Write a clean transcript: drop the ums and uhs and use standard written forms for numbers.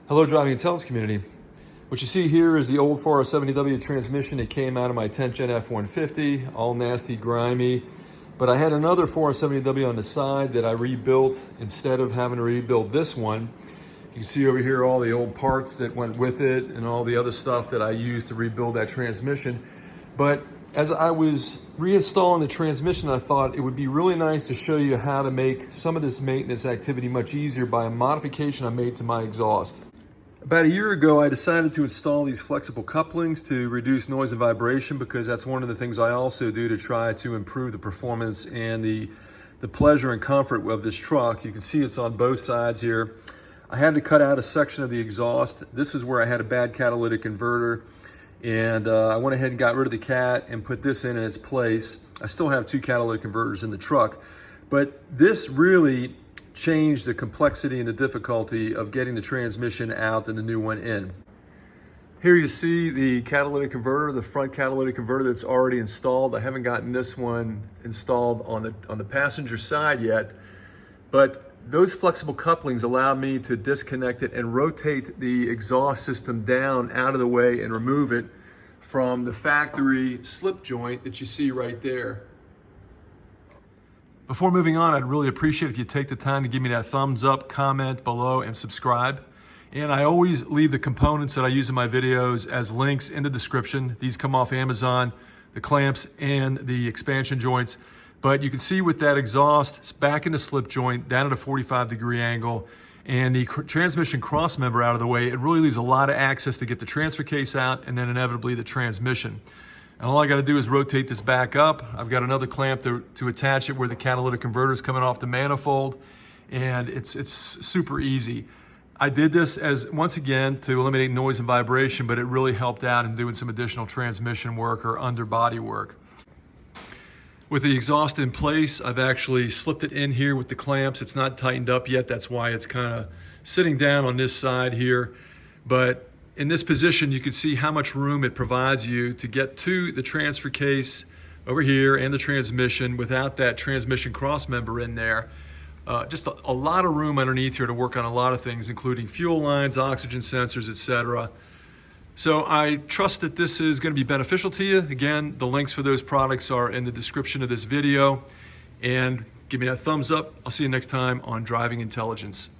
Hello, driving intelligence community. What you see here is the old 470W transmission. It came out of my 10th gen F150, all nasty, grimy. But I had another 470W on the side that I rebuilt instead of having to rebuild this one. You can see over here all the old parts that went with it and all the other stuff that I used to rebuild that transmission. But as I was reinstalling the transmission, I thought it would be really nice to show you how to make some of this maintenance activity much easier by a modification I made to my exhaust. About a year ago, I decided to install these flexible couplings to reduce noise and vibration, because that's one of the things I also do to try to improve the performance and the pleasure and comfort of this truck. You can see it's on both sides here. I had to cut out a section of the exhaust. This is where I had a bad catalytic converter, and I went ahead and got rid of the cat and put this in its place. I still have two catalytic converters in the truck, but this really changed the complexity and the difficulty of getting the transmission out and the new one in. Here you see the catalytic converter, the front catalytic converter that's already installed. I haven't gotten this one installed on the passenger side yet, but those flexible couplings allow me to disconnect it and rotate the exhaust system down out of the way and remove it from the factory slip joint that you see right there. Before moving on, I'd really appreciate if you take the time to give me that thumbs up, comment below, and subscribe. And I always leave the components that I use in my videos as links in the description. These come off Amazon, the clamps and the expansion joints. But you can see with that exhaust, it's back in the slip joint, down at a 45-degree angle, and the transmission cross member out of the way, it really leaves a lot of access to get the transfer case out and then inevitably the transmission. And all I got to do is rotate this back up. I've got another clamp to attach it where the catalytic converter is coming off the manifold, and it's super easy. I did this as, once again, to eliminate noise and vibration, but it really helped out in doing some additional transmission work or underbody work. With the exhaust in place, I've actually slipped it in here with the clamps. It's not tightened up yet. That's why it's kind of sitting down on this side here. But in this position, you can see how much room it provides you to get to the transfer case over here and the transmission without that transmission cross member in there. Just a lot of room underneath here to work on a lot of things, including fuel lines, oxygen sensors, etc. So I trust that this is going to be beneficial to you. Again, the links for those products are in the description of this video. And give me that thumbs up. I'll see you next time on Driving Intelligence.